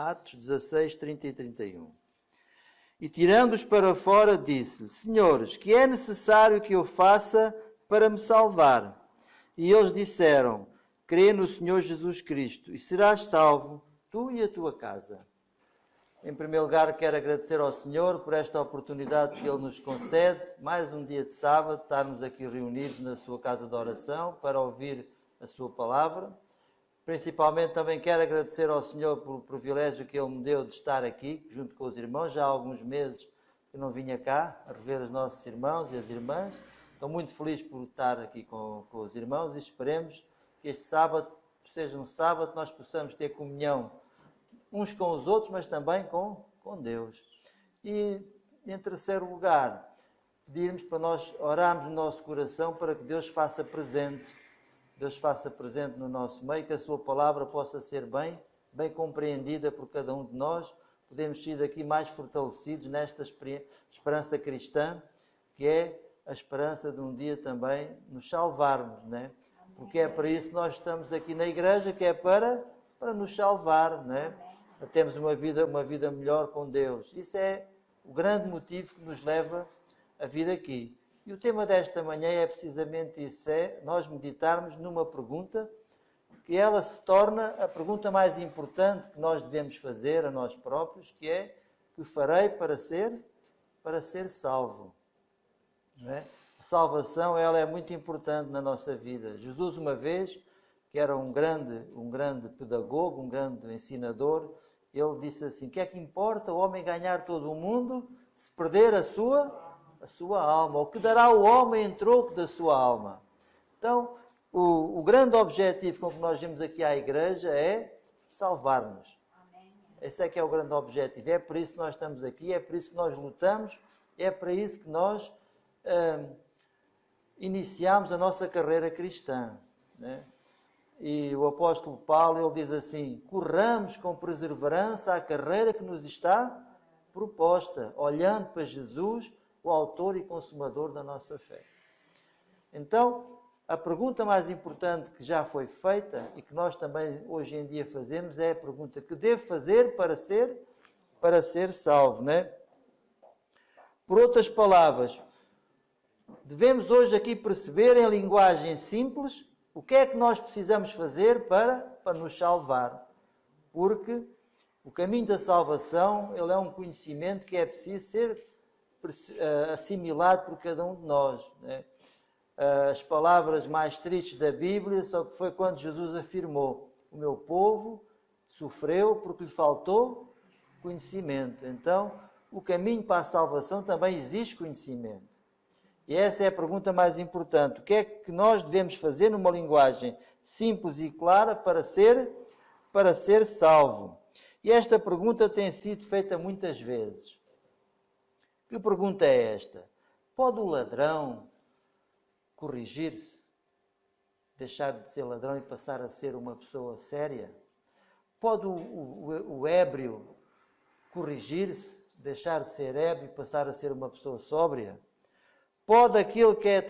Atos 16, 30 e 31. E tirando-os para fora, disse-lhe: Senhores, que é necessário que eu faça para me salvar? E eles disseram: Crê no Senhor Jesus Cristo, e serás salvo, tu e a tua casa. Em primeiro lugar, quero agradecer ao Senhor por esta oportunidade que Ele nos concede, mais um dia de sábado, estarmos aqui reunidos na sua casa de oração para ouvir a sua palavra. Principalmente também quero agradecer ao Senhor pelo privilégio que Ele me deu de estar aqui, junto com os irmãos. Já há alguns meses que não vinha cá a rever os nossos irmãos e as irmãs. Estou muito feliz por estar aqui com os irmãos e esperemos que este sábado seja um sábado que nós possamos ter comunhão uns com os outros, mas também com Deus. E, em terceiro lugar, pedirmos para nós orarmos no nosso coração para que Deus faça presente no nosso meio, que a sua palavra possa ser bem compreendida por cada um de nós. Podemos sair daqui mais fortalecidos nesta esperança cristã, que é a esperança de um dia também nos salvarmos, né? Porque é para isso que nós estamos aqui na igreja, que é para nos salvar, né? Para termos uma vida melhor com Deus. Isso é o grande motivo que nos leva a vir aqui. E o tema desta manhã é precisamente isso, é nós meditarmos numa pergunta que ela se torna a pergunta mais importante que nós devemos fazer a nós próprios, que é: que farei para ser salvo? Não é? A salvação, ela é muito importante na nossa vida. Jesus, uma vez, que era um grande pedagogo, um grande ensinador, ele disse assim: que é que importa o homem ganhar todo o mundo se perder a sua alma? O que dará o homem em troco da sua alma? Então, o grande objetivo com que nós vimos aqui à igreja é salvar-nos. Esse é que é o grande objetivo. É por isso que nós estamos aqui, é por isso que nós lutamos, é para isso que nós iniciamos a nossa carreira cristã, né? E o apóstolo Paulo, ele diz assim: corramos com perseverança a carreira que nos está proposta, olhando para Jesus, o autor e consumador da nossa fé. Então, a pergunta mais importante que já foi feita e que nós também hoje em dia fazemos é a pergunta: que devo fazer para ser salvo, né? Por outras palavras, devemos hoje aqui perceber em linguagem simples o que é que nós precisamos fazer para nos salvar. Porque o caminho da salvação, ele é um conhecimento que é preciso ser assimilado por cada um de nós, né? As palavras mais tristes da Bíblia só que foi quando Jesus afirmou: o meu povo sofreu porque lhe faltou conhecimento. Então, o caminho para a salvação também exige conhecimento. E essa é a pergunta mais importante. O que é que nós devemos fazer numa linguagem simples e clara para ser salvo? E esta pergunta tem sido feita muitas vezes. Que pergunta é esta? Pode o ladrão corrigir-se? Deixar de ser ladrão e passar a ser uma pessoa séria? Pode o ébrio corrigir-se? Deixar de ser ébrio e passar a ser uma pessoa sóbria? Pode aquele que é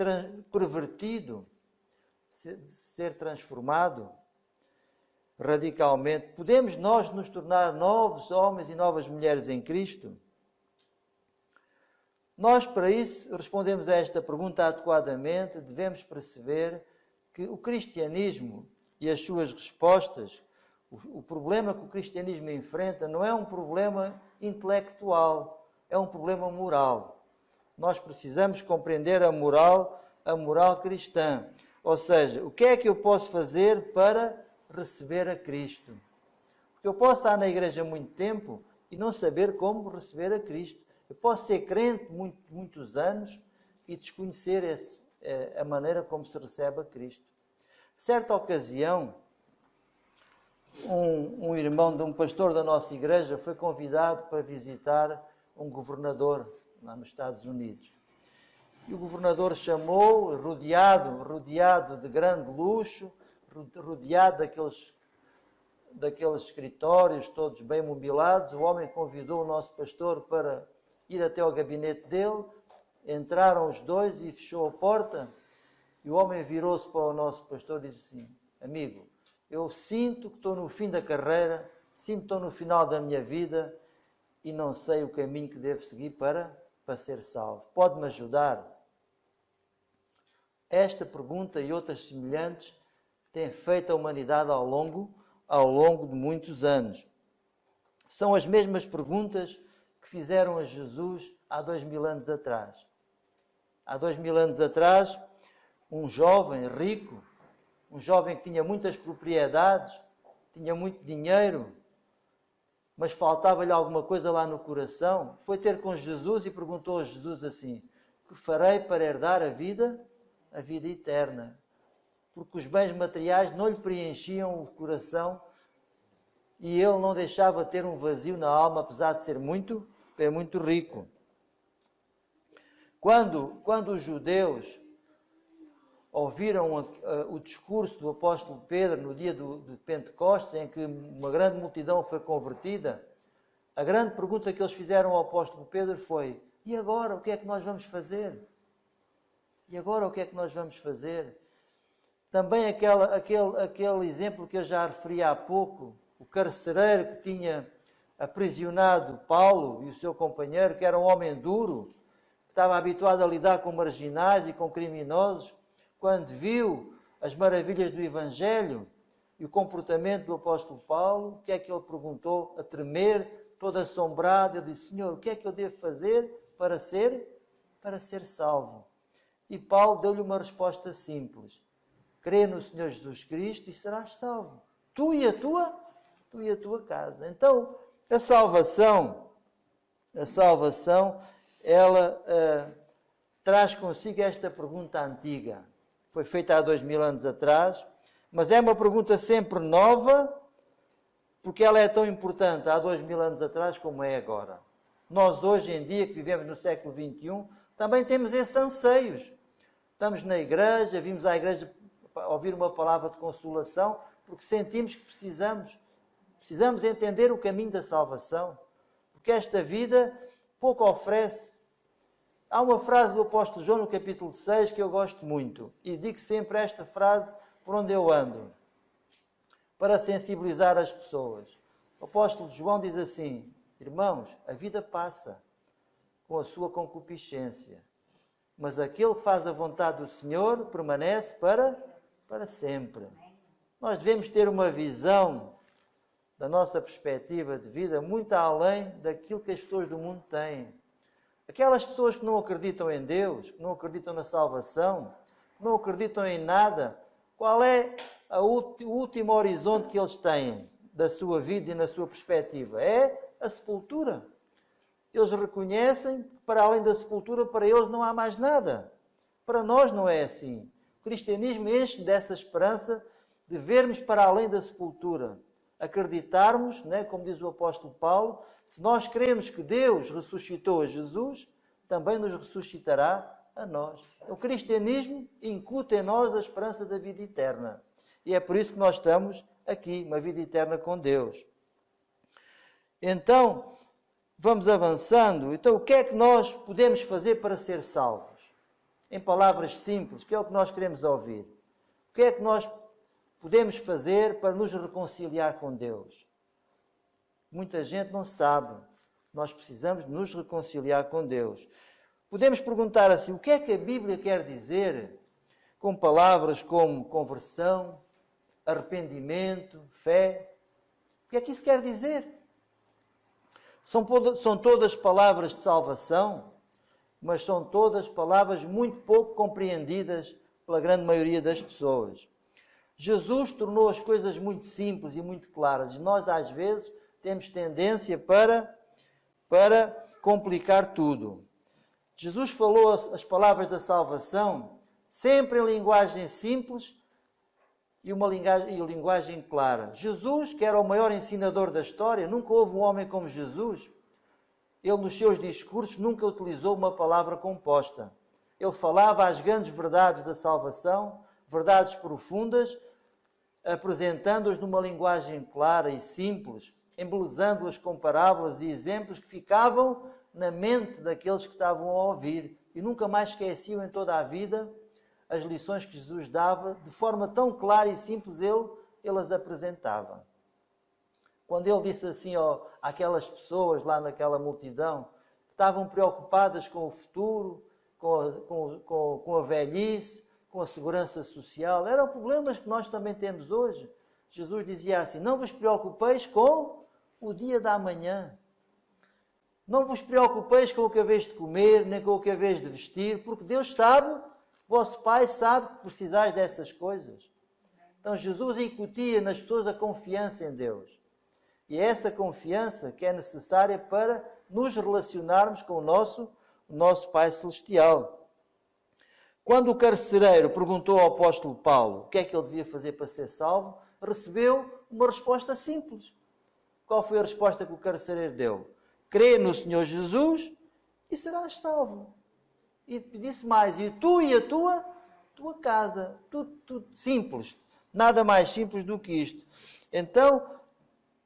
pervertido ser transformado radicalmente? Podemos nós nos tornar novos homens e novas mulheres em Cristo? Nós, para isso, respondemos a esta pergunta adequadamente, devemos perceber que o cristianismo e as suas respostas, o problema que o cristianismo enfrenta não é um problema intelectual, é um problema moral. Nós precisamos compreender a moral cristã. Ou seja, o que é que eu posso fazer para receber a Cristo? Porque eu posso estar na igreja há muito tempo e não saber como receber a Cristo. Eu posso ser crente muitos anos e desconhecer a maneira como se recebe a Cristo. Certa ocasião, um irmão de um pastor da nossa igreja foi convidado para visitar um governador lá nos Estados Unidos. E o governador chamou, rodeado de grande luxo, rodeado daqueles escritórios todos bem mobilados. O homem convidou o nosso pastor para ir até ao gabinete dele. Entraram os dois e fechou a porta. E o homem virou-se para o nosso pastor e disse assim: amigo, eu sinto que estou no fim da carreira sinto que estou no final da minha vida e não sei o caminho que devo seguir para ser salvo. Pode-me ajudar? Esta pergunta e outras semelhantes têm feito a humanidade ao longo de muitos anos. São as mesmas perguntas que fizeram a Jesus há 2000 anos atrás. Há 2000 anos atrás, um jovem rico, um jovem que tinha muitas propriedades, tinha muito dinheiro, mas faltava-lhe alguma coisa lá no coração, foi ter com Jesus e perguntou a Jesus assim: que farei para herdar a vida eterna? Porque os bens materiais não lhe preenchiam o coração e ele não deixava ter um vazio na alma, apesar de ser muito rico. Quando os judeus ouviram o discurso do apóstolo Pedro no dia de Pentecostes, em que uma grande multidão foi convertida, a grande pergunta que eles fizeram ao apóstolo Pedro foi: e agora, o que é que nós vamos fazer? E agora, o que é que nós vamos fazer? Também aquele exemplo que eu já referi há pouco, o carcereiro que tinha aprisionado Paulo e o seu companheiro, que era um homem duro, que estava habituado a lidar com marginais e com criminosos, quando viu as maravilhas do Evangelho e o comportamento do apóstolo Paulo, o que é que ele perguntou? A tremer, todo assombrado, ele disse: Senhor, o que é que eu devo fazer para ser salvo? E Paulo deu-lhe uma resposta simples: crê no Senhor Jesus Cristo e serás salvo, tu e a tua casa. Então, a salvação, ela traz consigo esta pergunta antiga. Foi feita há 2000 anos atrás, mas é uma pergunta sempre nova, porque ela é tão importante há 2000 anos atrás como é agora. Nós hoje em dia, que vivemos no século XXI, também temos esses anseios. Estamos na igreja, vimos à igreja ouvir uma palavra de consolação, porque sentimos que precisamos entender o caminho da salvação, porque esta vida pouco oferece. Há uma frase do apóstolo João no capítulo 6 que eu gosto muito, e digo sempre esta frase por onde eu ando, para sensibilizar as pessoas. O apóstolo João diz assim: irmãos, a vida passa com a sua concupiscência, mas aquele que faz a vontade do Senhor permanece para sempre. Nós devemos ter uma visão da nossa perspectiva de vida muito além daquilo que as pessoas do mundo têm. Aquelas pessoas que não acreditam em Deus, que não acreditam na salvação, que não acreditam em nada, qual é o último horizonte que eles têm da sua vida e na sua perspectiva? É a sepultura. Eles reconhecem que para além da sepultura, para eles não há mais nada. Para nós não é assim. O cristianismo enche dessa esperança de vermos para além da sepultura. Acreditarmos, né, como diz o apóstolo Paulo, se nós cremos que Deus ressuscitou a Jesus, também nos ressuscitará a nós. O cristianismo incuta em nós a esperança da vida eterna. E é por isso que nós estamos aqui, uma vida eterna com Deus. Então, vamos avançando. Então, o que é que nós podemos fazer para ser salvos? Em palavras simples, que é o que nós queremos ouvir. O que é que nós podemos fazer para nos reconciliar com Deus? Muita gente não sabe. Nós precisamos nos reconciliar com Deus. Podemos perguntar assim: o que é que a Bíblia quer dizer com palavras como conversão, arrependimento, fé? O que é que isso quer dizer? São todas palavras de salvação, mas são todas palavras muito pouco compreendidas pela grande maioria das pessoas. Jesus tornou as coisas muito simples e muito claras. Nós, às vezes, temos tendência para complicar tudo. Jesus falou as palavras da salvação sempre em linguagem simples e uma linguagem clara. Jesus, que era o maior ensinador da história, nunca houve um homem como Jesus. Ele, nos seus discursos, nunca utilizou uma palavra composta. Ele falava as grandes verdades da salvação, verdades profundas, apresentando-as numa linguagem clara e simples, embelezando-as com parábolas e exemplos que ficavam na mente daqueles que estavam a ouvir e nunca mais esqueciam em toda a vida as lições que Jesus dava, de forma tão clara e simples ele as apresentava. Quando ele disse assim àquelas pessoas lá naquela multidão, que estavam preocupadas com o futuro, com a velhice, com a segurança social, eram problemas que nós também temos hoje. Jesus dizia assim: não vos preocupeis com o dia da manhã. Não vos preocupeis com o que haveis de comer, nem com o que haveis de vestir, porque Deus sabe, vosso Pai sabe que precisais dessas coisas. Então Jesus incutia nas pessoas a confiança em Deus. E é essa confiança que é necessária para nos relacionarmos com o nosso Pai Celestial. Quando o carcereiro perguntou ao apóstolo Paulo o que é que ele devia fazer para ser salvo, recebeu uma resposta simples. Qual foi a resposta que o carcereiro deu? Crê no Senhor Jesus e serás salvo. E disse mais: e tu e a tua casa. Tudo simples. Nada mais simples do que isto. Então,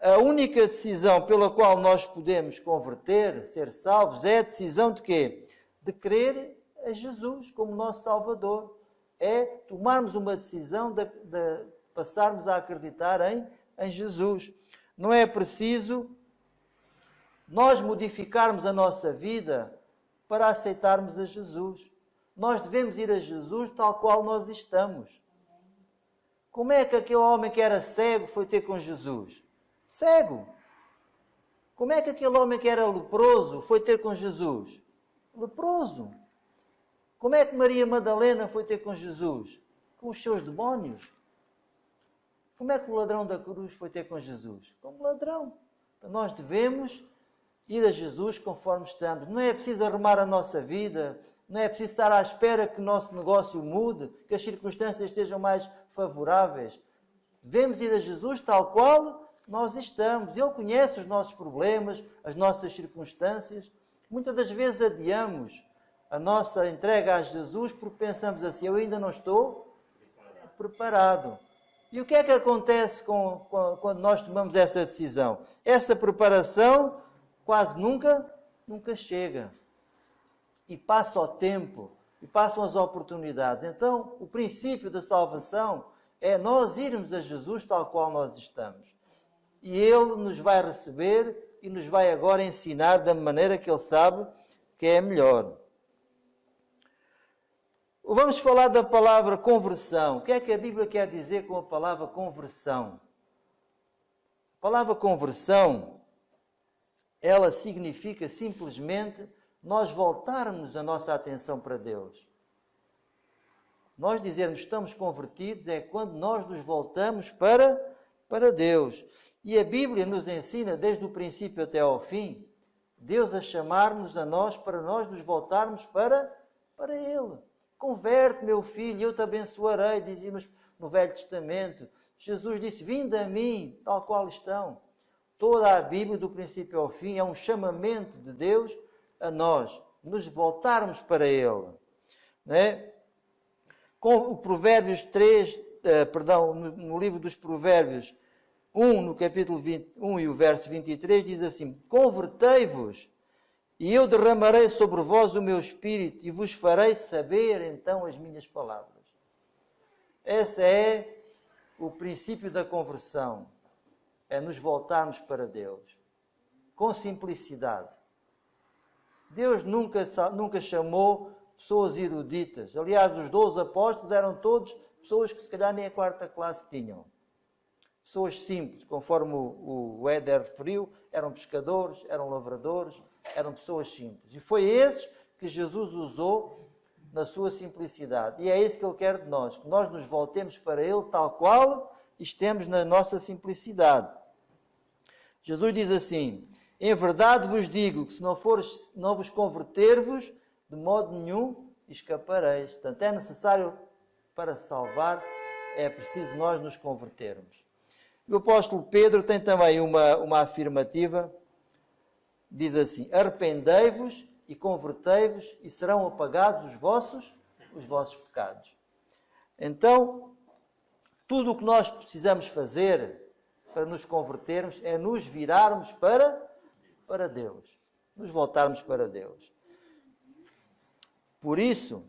a única decisão pela qual nós podemos converter, ser salvos, é a decisão de quê? De crer a Jesus como nosso Salvador. É tomarmos uma decisão de passarmos a acreditar em Jesus. Não é preciso nós modificarmos a nossa vida para aceitarmos a Jesus. Nós devemos ir a Jesus tal qual nós estamos. Como é que aquele homem que era cego foi ter com Jesus? Cego. Como é que aquele homem que era leproso foi ter com Jesus? Leproso. Como é que Maria Madalena foi ter com Jesus? Com os seus demónios. Como é que o ladrão da cruz foi ter com Jesus? Como ladrão. Então nós devemos ir a Jesus conforme estamos. Não é preciso arrumar a nossa vida, não é preciso estar à espera que o nosso negócio mude, que as circunstâncias sejam mais favoráveis. Devemos ir a Jesus tal qual nós estamos. Ele conhece os nossos problemas, as nossas circunstâncias. Muitas das vezes adiamos a nossa entrega a Jesus porque pensamos assim: eu ainda não estou preparado. E o que é que acontece quando nós tomamos essa decisão? Essa preparação quase nunca chega. E passa o tempo, e passam as oportunidades. Então, o princípio da salvação é nós irmos a Jesus tal qual nós estamos. E Ele nos vai receber e nos vai agora ensinar da maneira que Ele sabe que é melhor. Vamos falar da palavra conversão. O que é que a Bíblia quer dizer com a palavra conversão? A palavra conversão, ela significa simplesmente nós voltarmos a nossa atenção para Deus. Nós dizermos que estamos convertidos é quando nós nos voltamos para Deus. E a Bíblia nos ensina, desde o princípio até ao fim, Deus a chamar-nos a nós para nós nos voltarmos para Ele. Converte, meu filho, eu te abençoarei, dizíamos no Velho Testamento. Jesus disse: vinde a mim, tal qual estão. Toda a Bíblia, do princípio ao fim, é um chamamento de Deus a nós, nos voltarmos para Ele. Né? Com o Provérbios 3, no livro dos Provérbios 1, no capítulo 21 e o verso 23, diz assim: convertei-vos, e eu derramarei sobre vós o meu espírito, e vos farei saber então as minhas palavras. Esse é o princípio da conversão. É nos voltarmos para Deus. Com simplicidade. Deus nunca chamou pessoas eruditas. Aliás, os 12 apóstolos eram todos pessoas que se calhar nem a quarta classe tinham. Pessoas simples, conforme o Éder referiu, eram pescadores, eram lavradores, eram pessoas simples. E foi esses que Jesus usou na sua simplicidade. E é isso que Ele quer de nós, que nós nos voltemos para Ele tal qual estemos na nossa simplicidade. Jesus diz assim: em verdade vos digo que se não vos converter-vos, de modo nenhum escapareis. Portanto, é necessário, para salvar, é preciso nós nos convertermos. O apóstolo Pedro tem também uma afirmativa, diz assim: arrependei-vos e convertei-vos e serão apagados os vossos pecados. Então, tudo o que nós precisamos fazer para nos convertermos é nos virarmos para Deus, nos voltarmos para Deus. Por isso,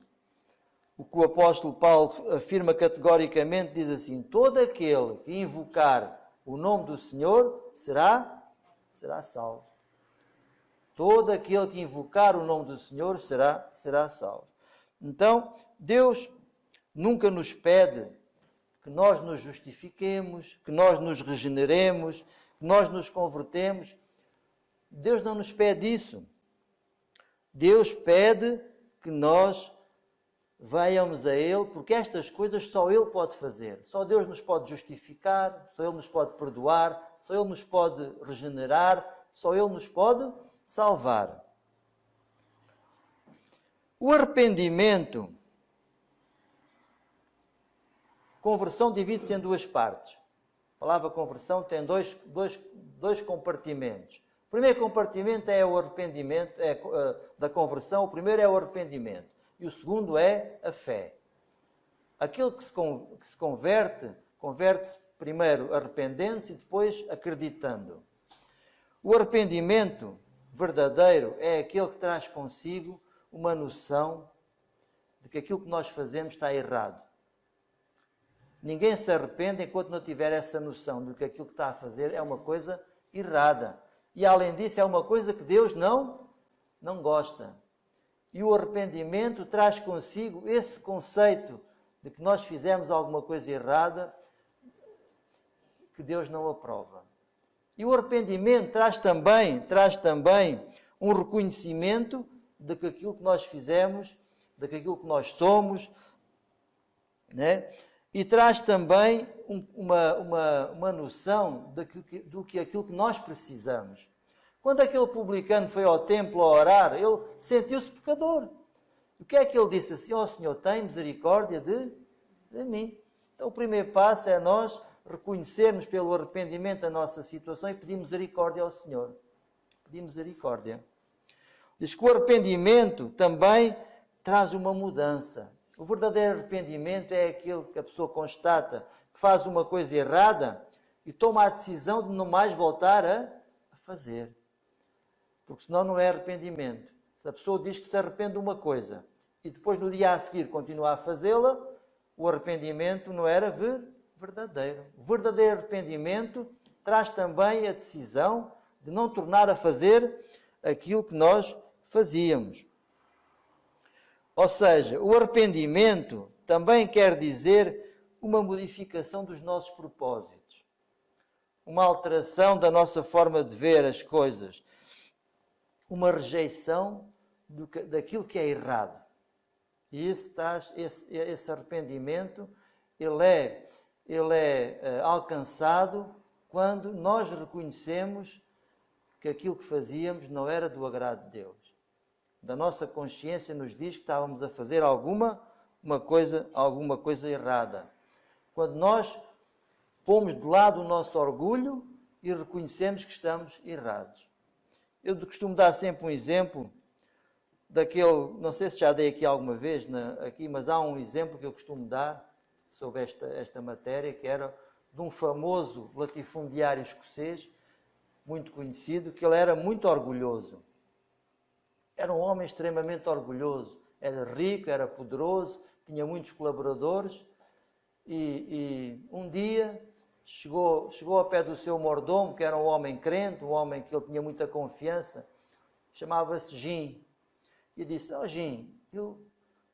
o que o apóstolo Paulo afirma categoricamente, diz assim: todo aquele que invocar o nome do Senhor será salvo. Todo aquele que invocar o nome do Senhor será salvo. Então, Deus nunca nos pede que nós nos justifiquemos, que nós nos regeneremos, que nós nos convertemos. Deus não nos pede isso. Deus pede que nós venhamos a Ele, porque estas coisas só Ele pode fazer. Só Deus nos pode justificar, só Ele nos pode perdoar, só Ele nos pode regenerar, só Ele nos pode salvar. O arrependimento, conversão divide-se em duas partes. A palavra conversão tem dois compartimentos. O primeiro compartimento é o arrependimento, da conversão. O primeiro é o arrependimento. E o segundo é a fé. Aquele que se converte, converte-se primeiro arrependendo-se e depois acreditando. O arrependimento verdadeiro é aquele que traz consigo uma noção de que aquilo que nós fazemos está errado. Ninguém se arrepende enquanto não tiver essa noção de que aquilo que está a fazer é uma coisa errada. E além disso é uma coisa que Deus não gosta. E o arrependimento traz consigo esse conceito de que nós fizemos alguma coisa errada que Deus não aprova. E o arrependimento traz também um reconhecimento de que aquilo que nós fizemos, de que aquilo que nós somos, né? E traz também uma noção do que aquilo que nós precisamos. Quando aquele publicano foi ao templo a orar, ele sentiu-se pecador. O que é que ele disse assim? Senhor, tem misericórdia de mim. Então o primeiro passo é nós reconhecermos pelo arrependimento a nossa situação e pedir misericórdia ao Senhor. Pedir misericórdia. Diz que o arrependimento também traz uma mudança. O verdadeiro arrependimento é aquele que a pessoa constata que faz uma coisa errada e toma a decisão de não mais voltar a fazer. Porque senão não é arrependimento. Se a pessoa diz que se arrepende de uma coisa e depois no dia a seguir continua a fazê-la, o arrependimento não era verdadeiro. O verdadeiro arrependimento traz também a decisão de não tornar a fazer aquilo que nós fazíamos. Ou seja, o arrependimento também quer dizer uma modificação dos nossos propósitos, uma alteração da nossa forma de ver as coisas, uma rejeição daquilo que é errado. E esse arrependimento ele é alcançado quando nós reconhecemos que aquilo que fazíamos não era do agrado de Deus. Da nossa consciência nos diz que estávamos a fazer alguma coisa errada. Quando nós pomos de lado o nosso orgulho e reconhecemos que estamos errados. Eu costumo dar sempre um exemplo daquele, não sei se já dei aqui alguma vez, mas há um exemplo que eu costumo dar sobre esta matéria, que era de um famoso latifundiário escocês, muito conhecido, que ele era muito orgulhoso. Era um homem extremamente orgulhoso. Era rico, era poderoso, tinha muitos colaboradores e um dia chegou ao pé do seu mordomo, que era um homem crente, um homem que ele tinha muita confiança, chamava-se Jim, e disse: Jim, eu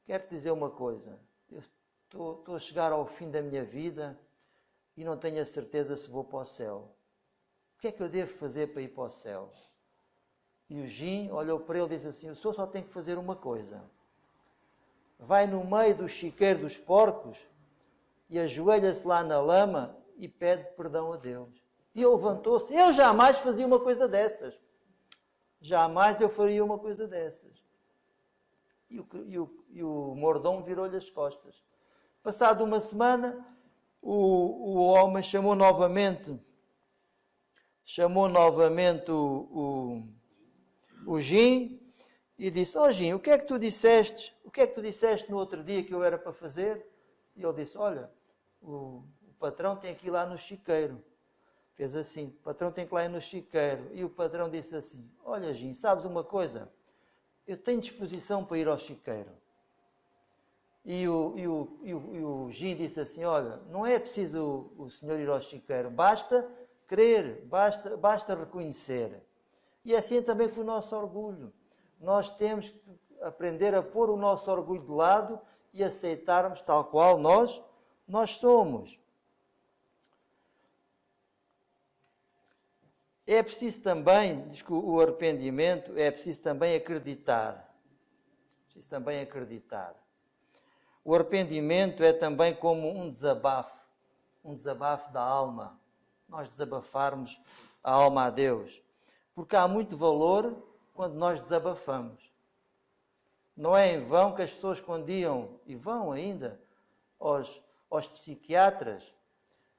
quero te dizer uma coisa, eu estou a chegar ao fim da minha vida e não tenho a certeza se vou para o céu. O que é que eu devo fazer para ir para o céu? E o Jim olhou para ele e disse assim: o senhor só tem que fazer uma coisa. Vai no meio do chiqueiro dos porcos e ajoelha-se lá na lama e pede perdão a Deus. E ele levantou-se. Eu jamais fazia uma coisa dessas. Jamais eu faria uma coisa dessas. E o mordomo virou-lhe as costas. Passado uma semana, o homem chamou novamente o Jim e disse: Jim, o que é que tu disseste? O que é que tu disseste no outro dia que eu era para fazer? E ele disse: olha, o patrão tem que ir lá no chiqueiro. Fez assim: o patrão tem que ir lá no chiqueiro. E o patrão disse assim: olha, Jim, sabes uma coisa? Eu tenho disposição para ir ao chiqueiro. E o Jim disse assim: olha, não é preciso o senhor ir ao chiqueiro, basta crer, basta reconhecer. E assim é também com o nosso orgulho. Nós temos que aprender a pôr o nosso orgulho de lado e aceitarmos tal qual nós somos. É preciso também, diz que o arrependimento, é preciso também acreditar. Preciso também acreditar. O arrependimento é também como um desabafo da alma. Nós desabafarmos a alma a Deus. Porque há muito valor quando nós desabafamos. Não é em vão que as pessoas quando iam, e vão ainda, aos psiquiatras.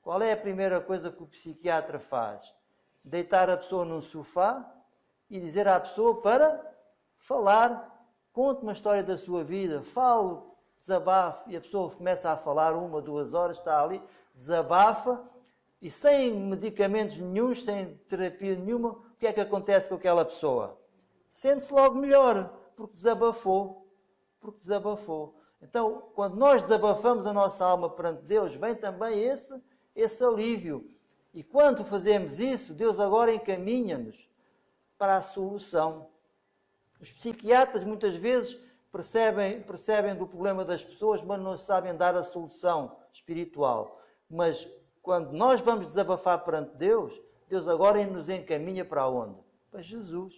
Qual é a primeira coisa que o psiquiatra faz? Deitar a pessoa num sofá e dizer à pessoa para falar. Conte uma história da sua vida, fale, desabafe, e a pessoa começa a falar 1, 2 horas, está ali, desabafa, e sem medicamentos nenhuns, sem terapia nenhuma, o que é que acontece com aquela pessoa? Sente-se logo melhor, porque desabafou. Então, quando nós desabafamos a nossa alma perante Deus, vem também esse alívio. E quando fazemos isso, Deus agora encaminha-nos para a solução. Os psiquiatras muitas vezes percebem do problema das pessoas, mas não sabem dar a solução espiritual. Mas quando nós vamos desabafar perante Deus, Deus agora nos encaminha para onde? Para Jesus.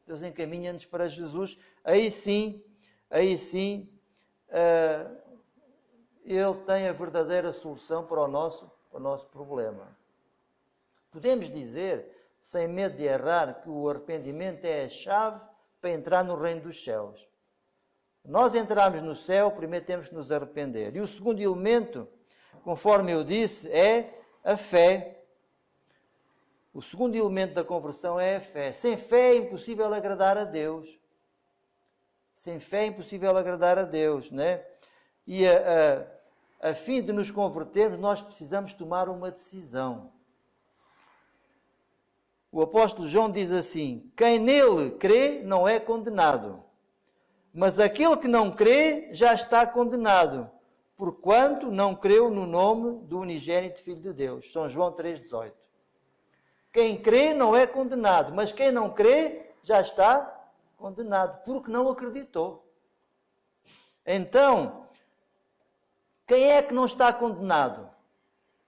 Deus encaminha-nos para Jesus. Aí sim, Ele tem a verdadeira solução para o nosso problema. Podemos dizer, sem medo de errar, que o arrependimento é a chave para entrar no reino dos céus. Nós entramos no céu, primeiro temos que nos arrepender. E o segundo elemento, conforme eu disse, é a fé. O segundo elemento da conversão é a fé. Sem fé é impossível agradar a Deus. Né? E a fim de nos convertermos, nós precisamos tomar uma decisão. O apóstolo João diz assim: quem nele crê não é condenado, mas aquele que não crê já está condenado, porquanto não creu no nome do unigênito Filho de Deus. São João 3,18. Quem crê não é condenado, mas quem não crê já está condenado, porque não acreditou. Então, quem é que não está condenado?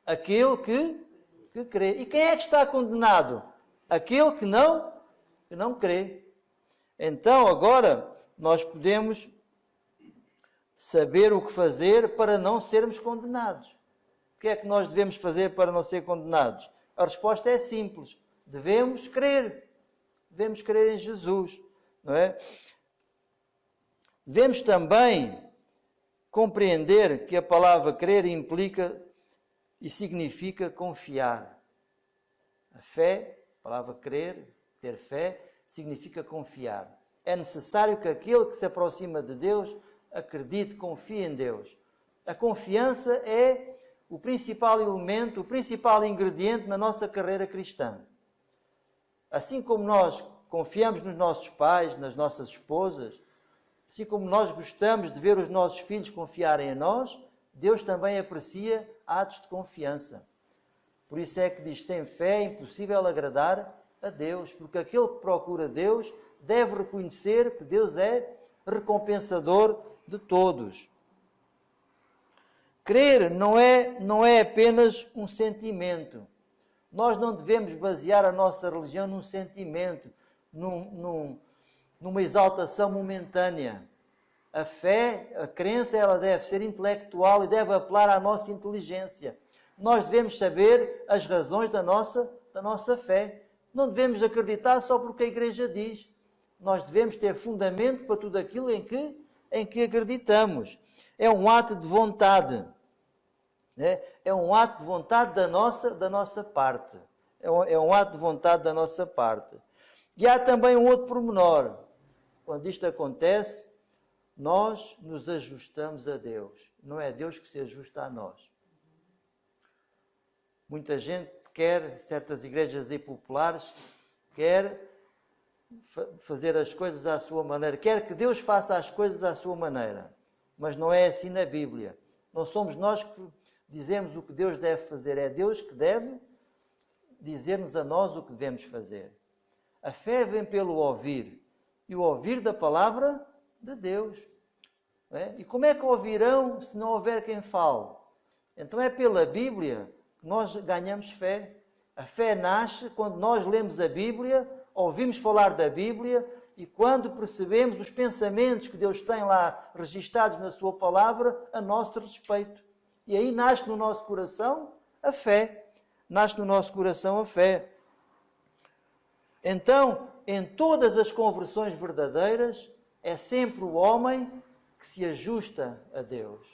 Aquele que crê. E quem é que está condenado? Aquele que não crê. Então, agora, nós podemos saber o que fazer para não sermos condenados. O que é que nós devemos fazer para não ser condenados? A resposta é simples. Devemos crer. Devemos crer em Jesus. Não é? Devemos também compreender que a palavra crer implica e significa confiar. A fé, a palavra crer, ter fé, significa confiar. É necessário que aquele que se aproxima de Deus acredite, confie em Deus. A confiança é o principal elemento, o principal ingrediente na nossa carreira cristã. Assim como nós confiamos nos nossos pais, nas nossas esposas, assim como nós gostamos de ver os nossos filhos confiarem em nós, Deus também aprecia atos de confiança. Por isso é que diz, sem fé é impossível agradar a Deus, porque aquele que procura Deus deve reconhecer que Deus é recompensador de todos. Crer não é apenas um sentimento. Nós não devemos basear a nossa religião num sentimento, numa exaltação momentânea. A fé, a crença, ela deve ser intelectual e deve apelar à nossa inteligência. Nós devemos saber as razões da nossa fé. Não devemos acreditar só porque a igreja diz. Nós devemos ter fundamento para tudo aquilo em que acreditamos. É um ato de vontade. Né? É um ato de vontade da nossa parte. É um ato de vontade da nossa parte. E há também um outro pormenor. Quando isto acontece, nós nos ajustamos a Deus. Não é Deus que se ajusta a nós. Muita gente quer, certas igrejas aí populares, quer fazer as coisas à sua maneira. Quer que Deus faça as coisas à sua maneira. Mas não é assim na Bíblia. Não somos nós que dizemos o que Deus deve fazer. É Deus que deve dizer-nos a nós o que devemos fazer. A fé vem pelo ouvir, e o ouvir da palavra de Deus. Não é? E como é que ouvirão se não houver quem fale? Então é pela Bíblia que nós ganhamos fé. A fé nasce quando nós lemos a Bíblia, ouvimos falar da Bíblia, e quando percebemos os pensamentos que Deus tem lá registados na sua palavra a nosso respeito. E aí nasce no nosso coração a fé. Nasce no nosso coração a fé. Então, em todas as conversões verdadeiras, é sempre o homem que se ajusta a Deus.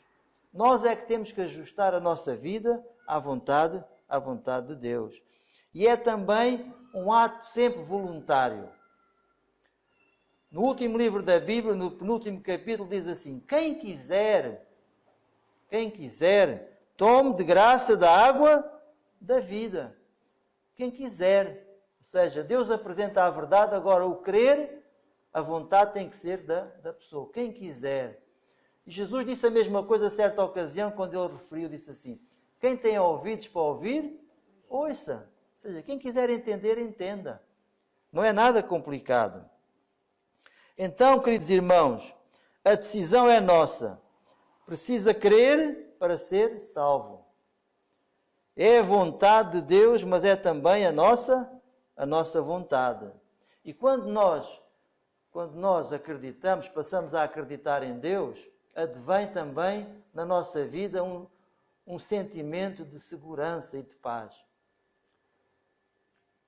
Nós é que temos que ajustar a nossa vida à vontade de Deus. E é também um ato sempre voluntário. No último livro da Bíblia, no penúltimo capítulo, diz assim: quem quiser, tome de graça da água da vida. Quem quiser. Ou seja, Deus apresenta a verdade, agora o querer, a vontade tem que ser da pessoa. Quem quiser. E Jesus disse a mesma coisa a certa ocasião, quando ele referiu, disse assim: quem tem ouvidos para ouvir, ouça. Ou seja, quem quiser entender, entenda. Não é nada complicado. Então, queridos irmãos, a decisão é nossa. Precisa crer para ser salvo. É a vontade de Deus, mas é também a nossa vontade. E quando nós acreditamos, passamos a acreditar em Deus, advém também na nossa vida um sentimento de segurança e de paz.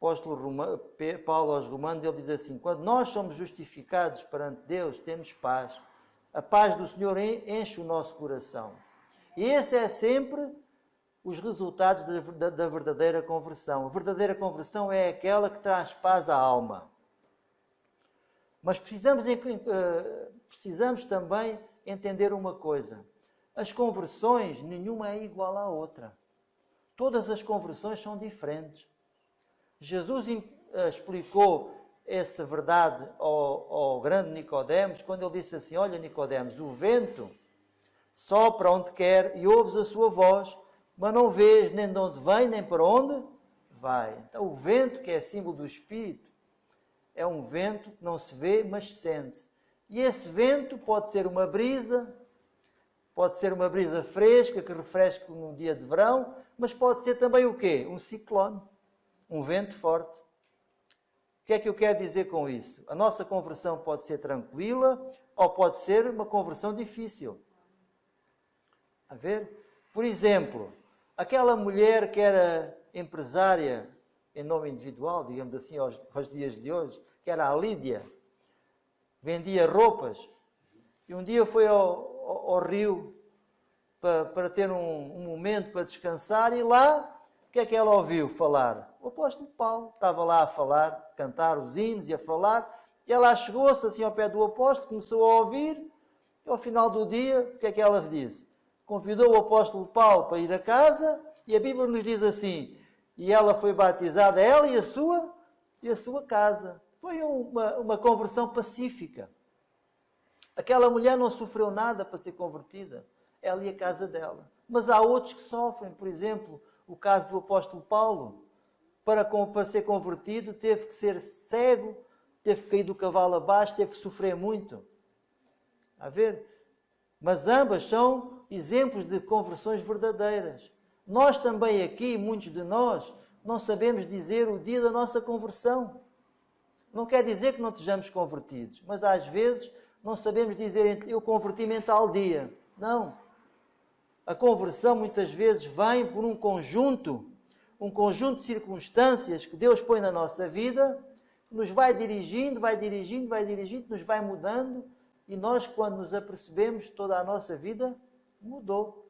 O apóstolo Paulo aos Romanos, ele diz assim: quando nós somos justificados perante Deus, temos paz. A paz do Senhor enche o nosso coração. E esse é sempre os resultados da verdadeira conversão. A verdadeira conversão é aquela que traz paz à alma. Mas precisamos também entender uma coisa. As conversões, nenhuma é igual à outra. Todas as conversões são diferentes. Jesus explicou essa verdade ao grande Nicodemos, quando ele disse assim: olha, Nicodemos, o vento sopra onde quer e ouves a sua voz, mas não vês nem de onde vem, nem para onde vai. Então, o vento, que é símbolo do Espírito, é um vento que não se vê, mas sente-se. E esse vento pode ser uma brisa fresca, que refresca num dia de verão, mas pode ser também o quê? Um ciclone, um vento forte. O que é que eu quero dizer com isso? A nossa conversão pode ser tranquila ou pode ser uma conversão difícil. A ver? Por exemplo, aquela mulher que era empresária em nome individual, digamos assim, aos dias de hoje, que era a Lídia, vendia roupas, e um dia foi ao rio para ter um momento para descansar, e lá, o que é que ela ouviu falar? O apóstolo Paulo estava lá a falar, cantar os hinos e a falar, e ela chegou-se assim ao pé do apóstolo, começou a ouvir, e ao final do dia, o que é que ela disse? Convidou o apóstolo Paulo para ir a casa, e a Bíblia nos diz assim: e ela foi batizada, ela e a sua casa. Foi uma conversão pacífica. Aquela mulher não sofreu nada para ser convertida, ela e a casa dela. Mas há outros que sofrem. Por exemplo, o caso do apóstolo Paulo. Para ser convertido, teve que ser cego, teve que cair do cavalo abaixo, teve que sofrer muito. A ver? Mas ambas são exemplos de conversões verdadeiras. Nós também aqui, muitos de nós, não sabemos dizer o dia da nossa conversão. Não quer dizer que não estejamos convertidos, mas às vezes não sabemos dizer: eu converti-me em tal dia. Não. A conversão muitas vezes vem por um conjunto de circunstâncias que Deus põe na nossa vida, que nos vai dirigindo, nos vai mudando, e nós, quando nos apercebemos, toda a nossa vida mudou.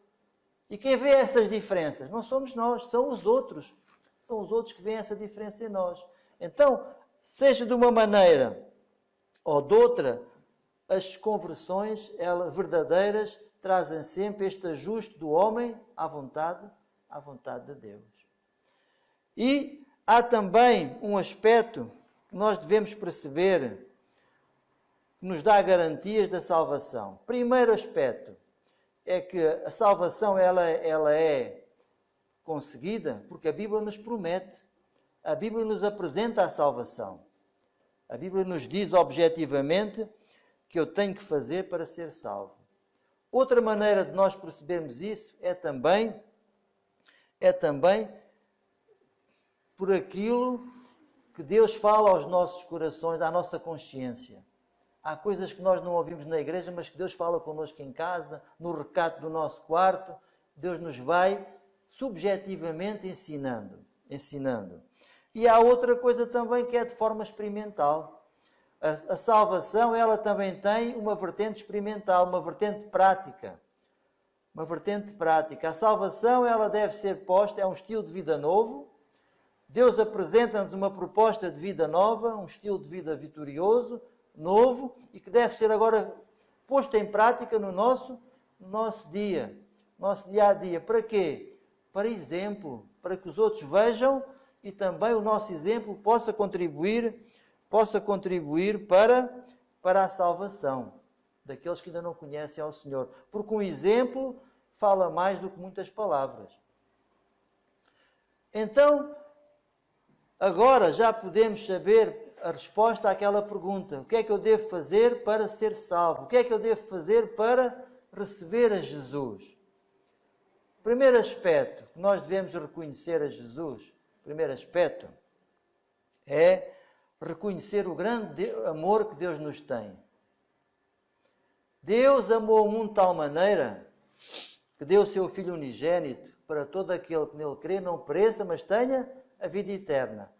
E quem vê essas diferenças não somos nós, são os outros. São os outros que veem essa diferença em nós. Então, seja de uma maneira ou de outra, as conversões, elas verdadeiras, trazem sempre este ajuste do homem à vontade de Deus. E há também um aspecto que nós devemos perceber, que nos dá garantias da salvação. Primeiro aspecto é que a salvação ela é conseguida porque a Bíblia nos promete. A Bíblia nos apresenta a salvação. A Bíblia nos diz objetivamente que eu tenho que fazer para ser salvo. Outra maneira de nós percebermos isso é também por aquilo que Deus fala aos nossos corações, à nossa consciência. Há coisas que nós não ouvimos na igreja, mas que Deus fala connosco em casa, no recato do nosso quarto. Deus nos vai subjetivamente ensinando. E há outra coisa também que é de forma experimental. A salvação, ela também tem uma vertente experimental, uma vertente prática. A salvação, ela deve ser posta, é um estilo de vida novo. Deus apresenta-nos uma proposta de vida nova, um estilo de vida vitorioso, novo, e que deve ser agora posto em prática no nosso dia a dia. Para quê? Para exemplo, para que os outros vejam e também o nosso exemplo possa contribuir para a salvação daqueles que ainda não conhecem ao Senhor. Porque um exemplo fala mais do que muitas palavras. Então, agora já podemos saber a resposta àquela pergunta. O que é que eu devo fazer para ser salvo? O que é que eu devo fazer para receber a Jesus? O primeiro aspecto que nós devemos reconhecer a Jesus, é reconhecer o grande amor que Deus nos tem. Deus amou o mundo de tal maneira que deu o seu Filho unigênito para todo aquele que nele crê, não pereça, mas tenha a vida eterna.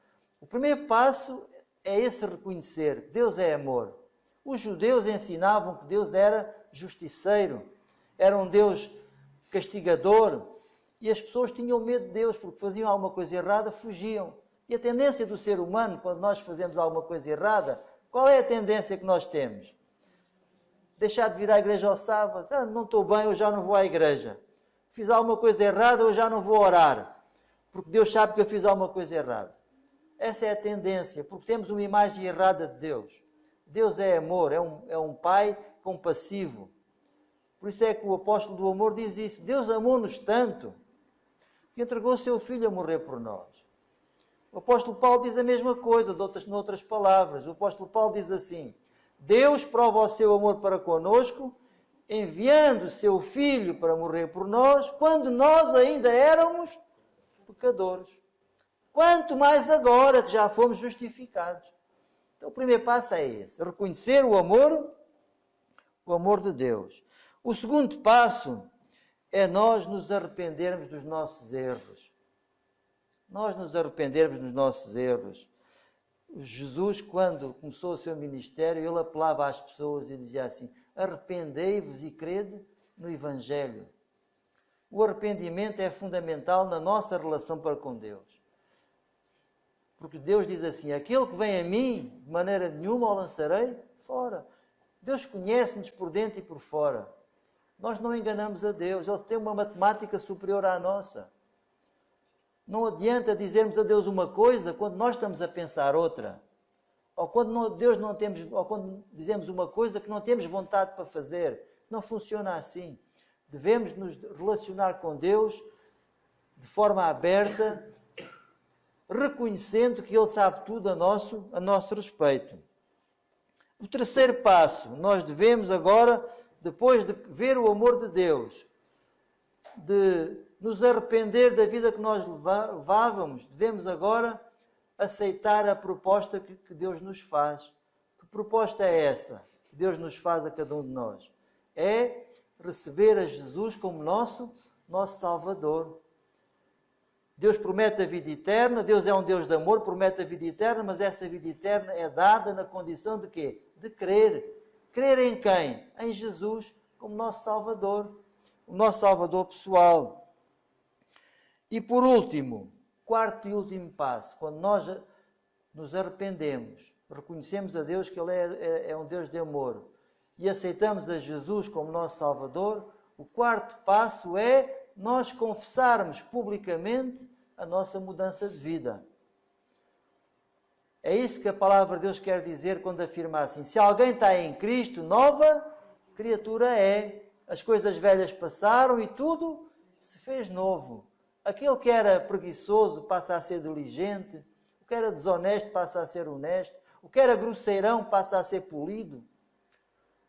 O primeiro passo é esse reconhecer que Deus é amor. Os judeus ensinavam que Deus era justiceiro, era um Deus castigador, e as pessoas tinham medo de Deus, porque faziam alguma coisa errada, fugiam. E a tendência do ser humano, quando nós fazemos alguma coisa errada, qual é a tendência que nós temos? Deixar de vir à igreja ao sábado. Não estou bem, eu já não vou à igreja. Fiz alguma coisa errada, eu já não vou orar. Porque Deus sabe que eu fiz alguma coisa errada. Essa é a tendência, porque temos uma imagem errada de Deus. Deus é amor, é um pai compassivo. Por isso é que o apóstolo do amor diz isso. Deus amou-nos tanto que entregou o seu Filho a morrer por nós. O apóstolo Paulo diz a mesma coisa, noutras palavras. O apóstolo Paulo diz assim: Deus prova o seu amor para conosco, enviando o seu Filho para morrer por nós, quando nós ainda éramos pecadores. Quanto mais agora que já fomos justificados. Então o primeiro passo é esse, reconhecer o amor de Deus. O segundo passo é nós nos arrependermos dos nossos erros. Jesus, quando começou o seu ministério, ele apelava às pessoas e dizia assim: arrependei-vos e crede no Evangelho. O arrependimento é fundamental na nossa relação para com Deus. Porque Deus diz assim: aquele que vem a mim, de maneira nenhuma o lançarei fora. Deus conhece-nos por dentro e por fora. Nós não enganamos a Deus. Ele tem uma matemática superior à nossa. Não adianta dizermos a Deus uma coisa quando nós estamos a pensar outra. Ou quando quando dizemos uma coisa que não temos vontade para fazer. Não funciona assim. Devemos nos relacionar com Deus de forma aberta, reconhecendo que Ele sabe tudo a nosso respeito. O terceiro passo, nós devemos agora, depois de ver o amor de Deus, de nos arrepender da vida que nós levávamos, devemos agora aceitar a proposta que Deus nos faz. Que proposta é essa que Deus nos faz a cada um de nós? É receber a Jesus como nosso Salvador. Deus promete a vida eterna, Deus é um Deus de amor, promete a vida eterna, mas essa vida eterna é dada na condição de quê? De crer. Crer em quem? Em Jesus como nosso Salvador, o nosso Salvador pessoal. E por último, quarto e último passo, quando nós nos arrependemos, reconhecemos a Deus que Ele é um Deus de amor e aceitamos a Jesus como nosso Salvador, o quarto passo é nós confessarmos publicamente a nossa mudança de vida. É isso que a palavra de Deus quer dizer quando afirma assim: se alguém está em Cristo, nova criatura é. As coisas velhas passaram e tudo se fez novo. Aquele que era preguiçoso passa a ser diligente. que era desonesto passa a ser honesto, o que era grosseirão passa a ser polido,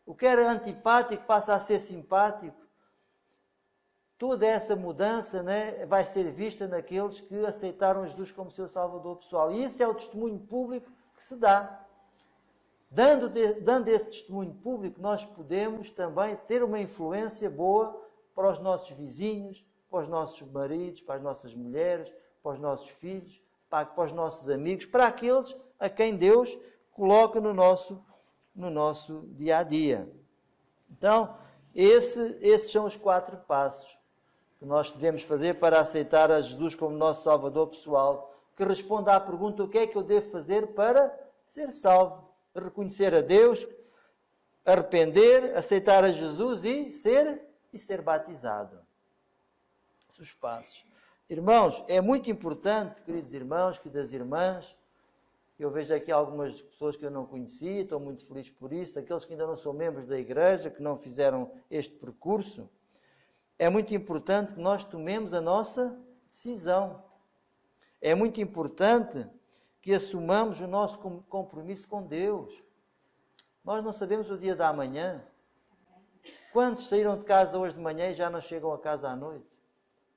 o que era antipático passa a ser simpático. Toda essa mudança, né, vai ser vista naqueles que aceitaram Jesus como seu Salvador pessoal. E isso é o testemunho público que se dá. Dando esse testemunho público, nós podemos também ter uma influência boa para os nossos vizinhos, para os nossos maridos, para as nossas mulheres, para os nossos filhos, para os nossos amigos, para aqueles a quem Deus coloca no nosso dia a dia. Então, esses são os 4 passos que nós devemos fazer para aceitar a Jesus como nosso Salvador pessoal, que responde à pergunta: o que é que eu devo fazer para ser salvo? Reconhecer a Deus, arrepender, aceitar a Jesus e ser batizado. Os passos. Irmãos, é muito importante, queridos irmãos, queridas irmãs, que eu vejo aqui algumas pessoas que eu não conhecia, estou muito feliz por isso, aqueles que ainda não são membros da igreja, que não fizeram este percurso, é muito importante que nós tomemos a nossa decisão. É muito importante que assumamos o nosso compromisso com Deus. Nós não sabemos o dia da manhã. Quantos saíram de casa hoje de manhã e já não chegam a casa à noite?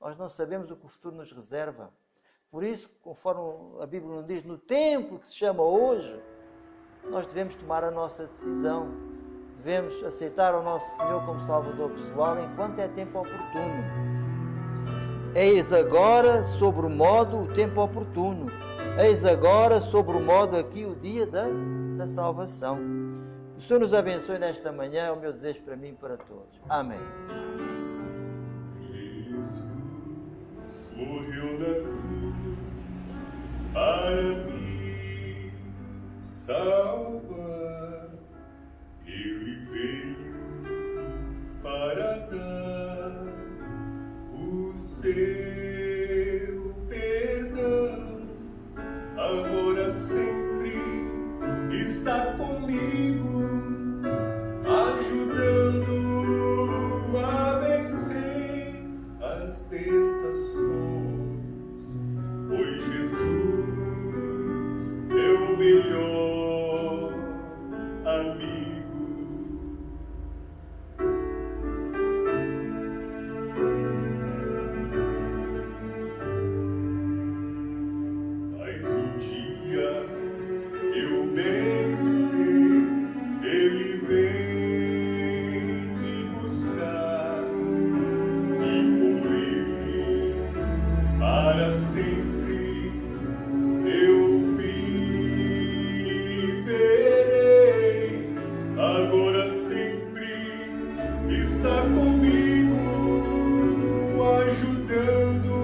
Nós não sabemos o que o futuro nos reserva. Por isso, conforme a Bíblia nos diz, no tempo que se chama hoje, nós devemos tomar a nossa decisão. Devemos aceitar o nosso Senhor como Salvador pessoal enquanto é tempo oportuno. Eis agora, sobre o modo, o tempo oportuno. Eis agora, sobre o modo, aqui o dia da salvação. O Senhor nos abençoe nesta manhã, é o meu desejo para mim e para todos. Amém. Jesus morreu na cruz para me salvar. Ele veio para dar o seu perdão. Agora sempre está comigo, ajudando a vencer as tentações. Pois Jesus é o melhor amigo. Mas um dia eu bem sei, Ele vem me buscar, e com Ele para sempre eu viverei. Agora sempre está comigo, ajudando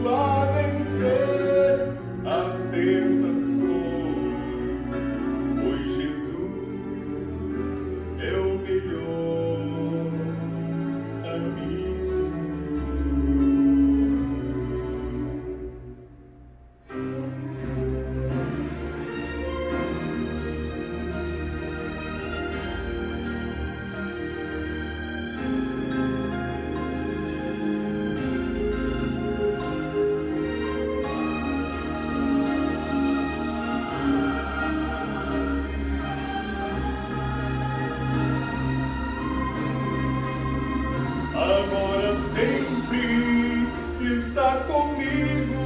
a vencer as tentações. Pois Jesus é o melhor amigo. Agora sempre está comigo,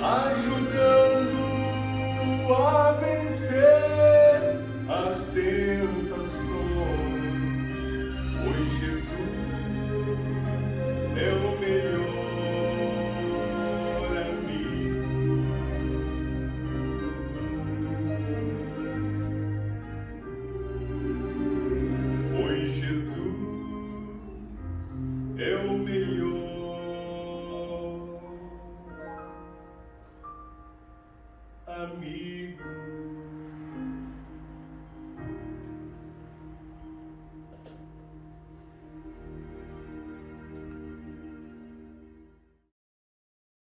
ajudando a vencer as tentações. Pois Jesus é o melhor amigo. Pois Jesus é o melhor amigo.